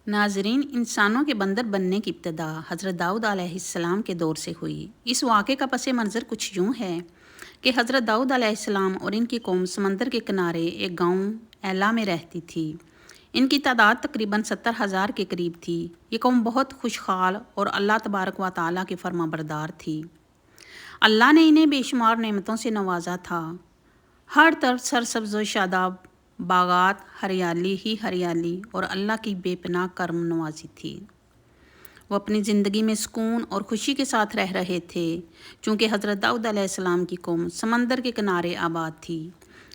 ناظرین، انسانوں کے بندر بننے کی ابتدا حضرت داؤد علیہ السلام کے دور سے ہوئی۔ اس واقعے کا پس منظر کچھ یوں ہے کہ حضرت داؤد علیہ السلام اور ان کی قوم سمندر کے کنارے ایک گاؤں ایلا میں رہتی تھی۔ ان کی تعداد تقریباً 70,000 کے قریب تھی۔ یہ قوم بہت خوشحال اور اللہ تبارک و تعالیٰ کی فرما بردار تھی۔ اللہ نے انہیں بے شمار نعمتوں سے نوازا تھا۔ ہر طرف سرسبز و شاداب باغات، ہریالی ہی ہریالی اور اللہ کی بے پناہ کرم نوازی تھی۔ وہ اپنی زندگی میں سکون اور خوشی کے ساتھ رہ رہے تھے، چونکہ حضرت داؤد علیہ السلام کی قوم سمندر کے کنارے آباد تھی۔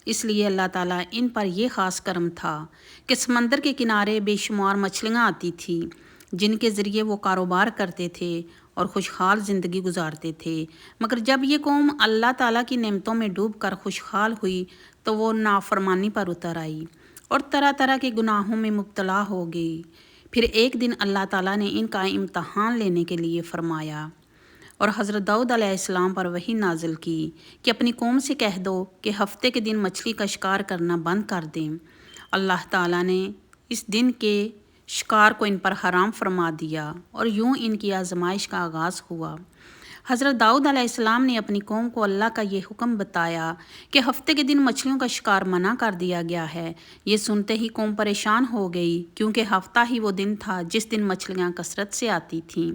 اس لیے اللہ تعالیٰ ان پر یہ خاص کرم تھا کہ سمندر کے کنارے بے شمار مچھلیاں آتی تھیں، جن کے ذریعے وہ کاروبار کرتے تھے اور خوشحال زندگی گزارتے تھے۔ مگر جب یہ قوم اللہ تعالیٰ کی نعمتوں میں ڈوب کر خوشحال ہوئی تو وہ نافرمانی پر اتر آئی اور طرح طرح کے گناہوں میں مبتلا ہو گئی۔ پھر ایک دن اللہ تعالیٰ نے ان کا امتحان لینے کے لیے فرمایا اور حضرت داؤد علیہ السلام پر وحی نازل کی کہ اپنی قوم سے کہہ دو کہ ہفتے کے دن مچھلی کا شکار کرنا بند کر دیں۔ اللہ تعالیٰ نے اس دن کے شکار کو ان پر حرام فرما دیا اور یوں ان کی آزمائش کا آغاز ہوا۔ حضرت داؤد علیہ السلام نے اپنی قوم کو اللہ کا یہ حکم بتایا کہ ہفتے کے دن مچھلیوں کا شکار منع کر دیا گیا ہے۔ یہ سنتے ہی قوم پریشان ہو گئی، کیونکہ ہفتہ ہی وہ دن تھا جس دن مچھلیاں کثرت سے آتی تھیں،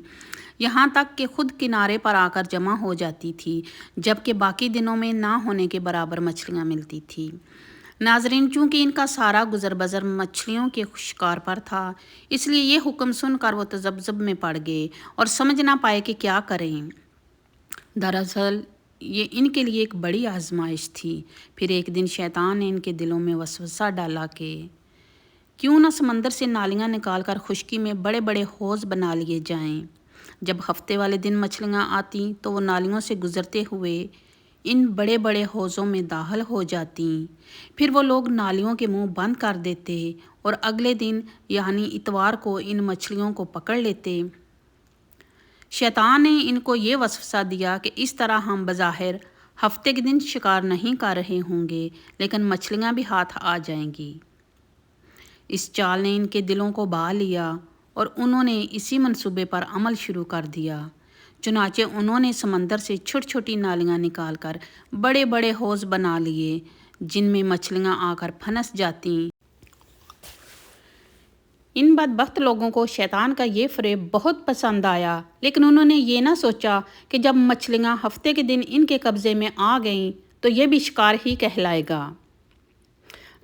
یہاں تک کہ خود کنارے پر آ کر جمع ہو جاتی تھی، جبکہ باقی دنوں میں نہ ہونے کے برابر مچھلیاں ملتی تھیں۔ ناظرین، چونکہ ان کا سارا گزر بسر مچھلیوں کے شکار پر تھا، اس لیے یہ حکم سن کر وہ تذبذب میں پڑ گئے اور سمجھ نہ پائے کہ کیا کریں۔ دراصل یہ ان کے لیے ایک بڑی آزمائش تھی۔ پھر ایک دن شیطان نے ان کے دلوں میں وسوسہ ڈالا کہ کیوں نہ سمندر سے نالیاں نکال کر خشکی میں بڑے بڑے حوض بنا لیے جائیں۔ جب ہفتے والے دن مچھلیاں آتیں تو وہ نالیوں سے گزرتے ہوئے ان بڑے بڑے حوضوں میں داخل ہو جاتیں۔ پھر وہ لوگ نالیوں کے منہ بند کر دیتے اور اگلے دن یعنی اتوار کو ان مچھلیوں کو پکڑ لیتے۔ شیطان نے ان کو یہ وسوسہ دیا کہ اس طرح ہم بظاہر ہفتے کے دن شکار نہیں کر رہے ہوں گے، لیکن مچھلیاں بھی ہاتھ آ جائیں گی۔ اس چال نے ان کے دلوں کو بھا لیا اور انہوں نے اسی منصوبے پر عمل شروع کر دیا۔ چنانچہ انہوں نے سمندر سے چھوٹی چھوٹی نالیاں نکال کر بڑے بڑے حوض بنا لیے، جن میں مچھلیاں آ کر پھنس جاتیں۔ ان بدبخت لوگوں کو شیطان کا یہ فریب بہت پسند آیا، لیکن انہوں نے یہ نہ سوچا کہ جب مچھلیاں ہفتے کے دن ان کے قبضے میں آ گئیں تو یہ بھی شکار ہی کہلائے گا۔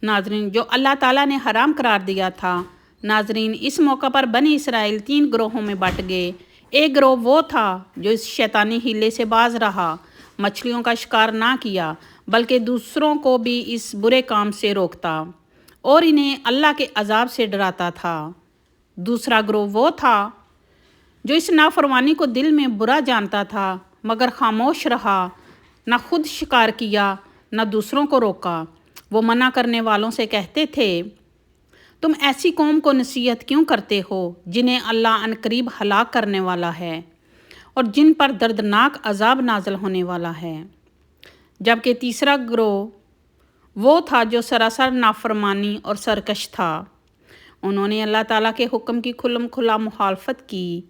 ناظرین، جو اللہ تعالیٰ نے حرام قرار دیا تھا، ناظرین اس موقع پر بنی اسرائیل 3 گروہوں میں بٹ گئے۔ ایک گروہ وہ تھا جو اس شیطانی حیلے سے باز رہا، مچھلیوں کا شکار نہ کیا، بلکہ دوسروں کو بھی اس برے کام سے روکتا اور انہیں اللہ کے عذاب سے ڈراتا تھا۔ دوسرا گروہ وہ تھا جو اس نافرمانی کو دل میں برا جانتا تھا، مگر خاموش رہا، نہ خود شکار کیا نہ دوسروں کو روکا۔ وہ منع کرنے والوں سے کہتے تھے، تم ایسی قوم کو نصیحت کیوں کرتے ہو جنہیں اللہ عنقریب ہلاک کرنے والا ہے اور جن پر دردناک عذاب نازل ہونے والا ہے۔ جبکہ تیسرا گروہ وہ تھا جو سراسر نافرمانی اور سرکش تھا۔ انہوں نے اللہ تعالیٰ کے حکم کی کھلم کھلا مخالفت کی،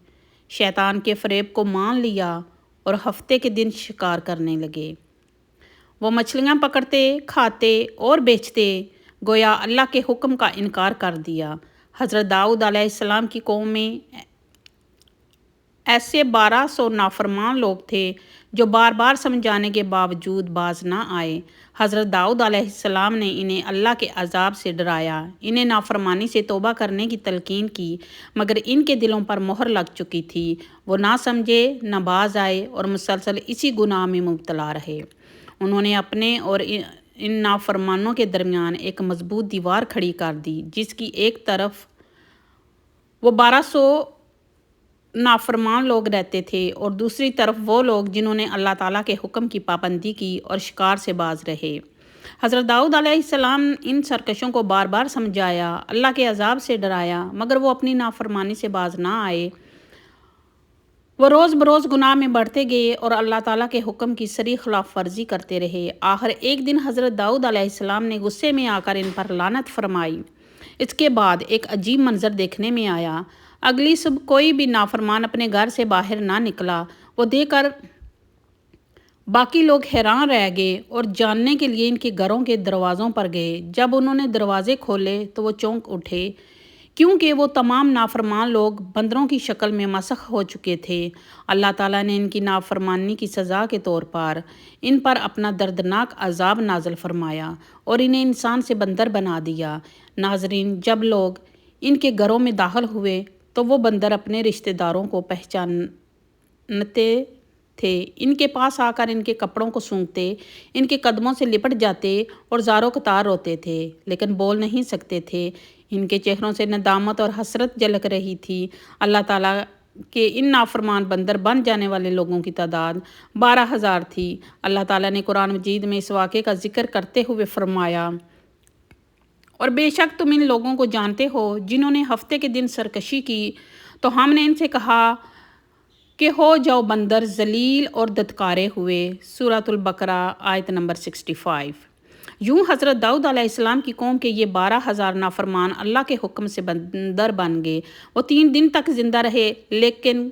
شیطان کے فریب کو مان لیا اور ہفتے کے دن شکار کرنے لگے۔ وہ مچھلیاں پکڑتے، کھاتے اور بیچتے، گویا اللہ کے حکم کا انکار کر دیا۔ حضرت داؤد علیہ السلام کی قوم میں ایسے 1200 نافرمان لوگ تھے جو بار بار سمجھانے کے باوجود باز نہ آئے۔ حضرت داؤد علیہ السلام نے انہیں اللہ کے عذاب سے ڈرایا، انہیں نافرمانی سے توبہ کرنے کی تلقین کی، مگر ان کے دلوں پر مہر لگ چکی تھی۔ وہ نہ سمجھے، نہ باز آئے اور مسلسل اسی گناہ میں مبتلا رہے۔ انہوں نے اپنے اور ان نافرمانوں کے درمیان ایک مضبوط دیوار کھڑی کر دی، جس کی ایک طرف وہ 1200 نافرمان لوگ رہتے تھے اور دوسری طرف وہ لوگ جنہوں نے اللہ تعالیٰ کے حکم کی پابندی کی اور شکار سے باز رہے۔ حضرت داؤد علیہ السلام ان سرکشوں کو بار بار سمجھایا، اللہ کے عذاب سے ڈرایا، مگر وہ اپنی نافرمانی سے باز نہ آئے۔ وہ روز بروز گناہ میں بڑھتے گئے اور اللہ تعالیٰ کے حکم کی صریح خلاف ورزی کرتے رہے۔ آخر ایک دن حضرت داؤد علیہ السلام نے غصے میں آ کر ان پر لعنت فرمائی اس کے بعد ایک عجیب منظر دیکھنے میں آیا۔ اگلی صبح کوئی بھی نافرمان اپنے گھر سے باہر نہ نکلا۔ وہ دیکھ کر باقی لوگ حیران رہ گئے اور جاننے کے لیے ان کے گھروں کے دروازوں پر گئے۔ جب انہوں نے دروازے کھولے تو وہ چونک اٹھے، کیونکہ وہ تمام نافرمان لوگ بندروں کی شکل میں مسخ ہو چکے تھے۔ اللہ تعالیٰ نے ان کی نافرمانی کی سزا کے طور پر ان پر اپنا دردناک عذاب نازل فرمایا اور انہیں انسان سے بندر بنا دیا۔ ناظرین، جب لوگ ان کے گھروں میں داخل ہوئے تو وہ بندر اپنے رشتہ داروں کو پہچانتے تھے، ان کے پاس آ کر ان کے کپڑوں کو سونگھتے، ان کے قدموں سے لپٹ جاتے اور زاروں قطار روتے تھے، لیکن بول نہیں سکتے تھے۔ ان کے چہروں سے ندامت اور حسرت جھلک رہی تھی۔ اللہ تعالیٰ کے ان نافرمان بندر بن جانے والے لوگوں کی تعداد 12,000 تھی۔ اللہ تعالیٰ نے قرآن مجید میں اس واقعے کا ذکر کرتے ہوئے فرمایا، اور بے شک تم ان لوگوں کو جانتے ہو جنہوں نے ہفتے کے دن سرکشی کی، تو ہم نے ان سے کہا کہ ہو جاؤ بندر ذلیل اور دھتکارے ہوئے۔ سورۃ البقرہ آیت نمبر 65۔ یوں حضرت داؤد علیہ السلام کی قوم کے یہ 12,000 نافرمان اللہ کے حکم سے بندر بن گئے۔ وہ 3 دن تک زندہ رہے، لیکن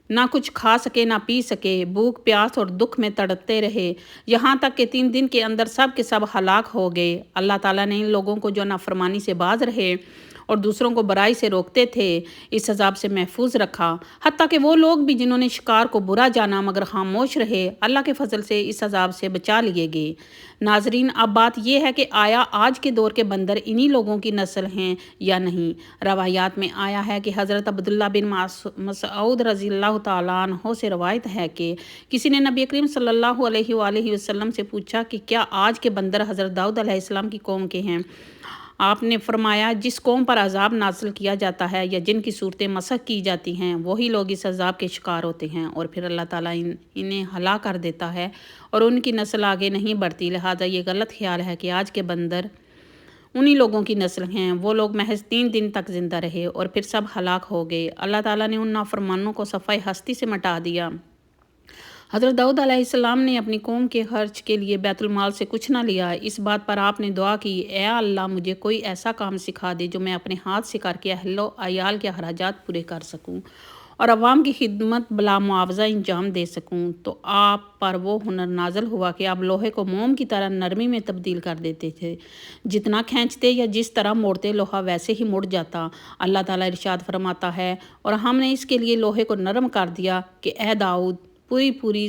نہ کچھ کھا سکے نہ پی سکے، بھوک پیاس اور دکھ میں تڑپتے رہے، یہاں تک کہ 3 دن کے اندر سب کے سب ہلاک ہو گئے۔ اللہ تعالیٰ نے ان لوگوں کو جو نافرمانی سے باز رہے اور دوسروں کو برائی سے روکتے تھے، اس عذاب سے محفوظ رکھا، حتیٰ کہ وہ لوگ بھی جنہوں نے شکار کو برا جانا مگر خاموش رہے، اللہ کے فضل سے اس عذاب سے بچا لیے گئے۔ ناظرین، اب بات یہ ہے کہ آیا آج کے دور کے بندر انہی لوگوں کی نسل ہیں یا نہیں؟ روایات میں آیا ہے کہ حضرت عبداللہ بن مسعود رضی اللہ تعالیٰ عنہ سے روایت ہے کہ کسی نے نبی کریم صلی اللہ علیہ وآلہ وسلم سے پوچھا کہ کیا آج کے بندر حضرت داؤد علیہ السلام کی قوم کے ہیں؟ آپ نے فرمایا، جس قوم پر عذاب نازل کیا جاتا ہے یا جن کی صورتیں مسخ کی جاتی ہیں، وہی لوگ اس عذاب کے شکار ہوتے ہیں، اور پھر اللہ تعالیٰ انہیں ہلاک کر دیتا ہے اور ان کی نسل آگے نہیں بڑھتی۔ لہٰذا یہ غلط خیال ہے کہ آج کے بندر انہی لوگوں کی نسل ہیں۔ وہ لوگ محض 3 دن تک زندہ رہے اور پھر سب ہلاک ہو گئے۔ اللہ تعالیٰ نے ان نافرمانوں کو صفحہ ہستی سے مٹا دیا۔ حضرت داؤد علیہ السلام نے اپنی قوم کے خرچ کے لیے بیت المال سے کچھ نہ لیا۔ اس بات پر آپ نے دعا کی، اے اللہ، مجھے کوئی ایسا کام سکھا دے جو میں اپنے ہاتھ سے کر کے اہل و عیال کے اخراجات پورے کر سکوں اور عوام کی خدمت بلا معاوضہ انجام دے سکوں۔ تو آپ پر وہ ہنر نازل ہوا کہ آپ لوہے کو موم کی طرح نرمی میں تبدیل کر دیتے تھے، جتنا کھینچتے یا جس طرح موڑتے لوہا ویسے ہی مڑ جاتا۔ اللہ تعالیٰ ارشاد فرماتا ہے، اور ہم نے اس کے لیے لوہے کو نرم کر دیا کہ اے داؤد، پوری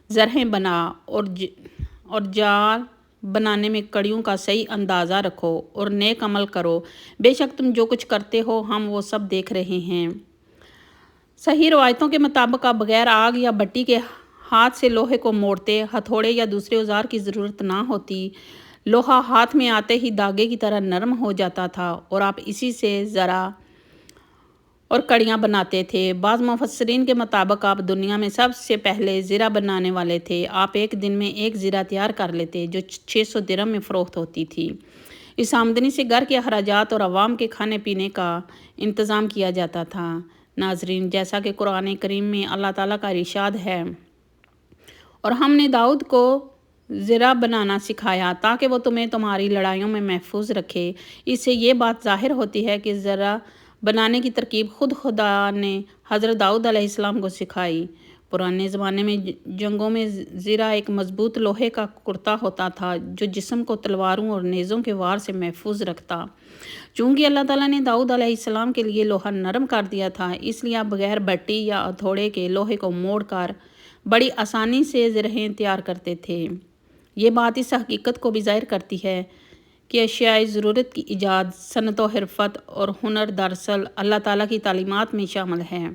زرہیں بنا اور جال بنانے میں کڑیوں کا صحیح اندازہ رکھو اور نیک عمل کرو، بے شک تم جو کچھ کرتے ہو ہم وہ سب دیکھ رہے ہیں۔ صحیح روایتوں کے مطابق آپ بغیر آگ یا بٹی کے ہاتھ سے لوہے کو موڑتے، ہتھوڑے یا دوسرے اوزار کی ضرورت نہ ہوتی۔ لوہا ہاتھ میں آتے ہی دھاگے کی طرح نرم ہو جاتا تھا اور آپ اسی سے زرہ اور کڑیاں بناتے تھے۔ بعض مفسرین کے مطابق آپ دنیا میں سب سے پہلے زرہ بنانے والے تھے۔ آپ ایک دن میں ایک زرہ تیار کر لیتے جو 600 درہم میں فروخت ہوتی تھی۔ اس آمدنی سے گھر کے اخراجات اور عوام کے کھانے پینے کا انتظام کیا جاتا تھا۔ ناظرین، جیسا کہ قرآن کریم میں اللہ تعالیٰ کا ارشاد ہے، اور ہم نے داؤد کو زرہ بنانا سکھایا تاکہ وہ تمہیں تمہاری لڑائیوں میں محفوظ رکھے۔ اس سے یہ بات ظاہر ہوتی ہے کہ زرہ بنانے کی ترکیب خود خدا نے حضرت داؤد علیہ السلام کو سکھائی۔ پرانے زمانے میں جنگوں میں زرہ ایک مضبوط لوہے کا کرتا ہوتا تھا جو جسم کو تلواروں اور نیزوں کے وار سے محفوظ رکھتا۔ چونکہ اللہ تعالیٰ نے داؤد علیہ السلام کے لیے لوہا نرم کر دیا تھا، اس لیے آپ بغیر بٹی یا ہتھوڑے کے لوہے کو موڑ کر بڑی آسانی سے زرہیں تیار کرتے تھے۔ یہ بات اس حقیقت کو بھی ظاہر کرتی ہے کہ اشیاء ضرورت کی ایجاد، صنعت و حرفت اور ہنر دراصل اللہ تعالیٰ کی تعلیمات میں شامل ہے۔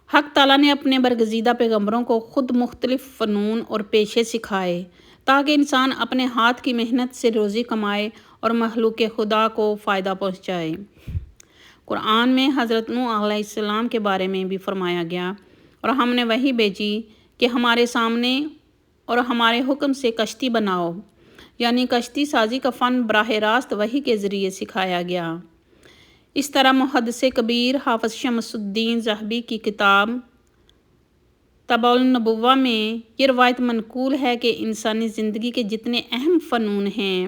حق تعالیٰ نے اپنے برگزیدہ پیغمبروں کو خود مختلف فنون اور پیشے سکھائے تاکہ انسان اپنے ہاتھ کی محنت سے روزی کمائے اور مخلوق خدا کو فائدہ پہنچائے۔ قرآن میں حضرت نوح علیہ السلام کے بارے میں بھی فرمایا گیا، اور ہم نے وحی بھیجی کہ ہمارے سامنے اور ہمارے حکم سے کشتی بناؤ، یعنی کشتی سازی کا فن براہ راست وحی کے ذریعے سکھایا گیا۔ اس طرح محدث کبیر حافظ شمس الدین ذہبی کی کتاب طبع النبوہ میں یہ روایت منقول ہے کہ انسانی زندگی کے جتنے اہم فنون ہیں،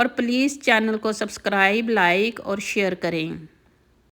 اور پلیز چینل کو سبسکرائب، لائک اور شیئر کریں۔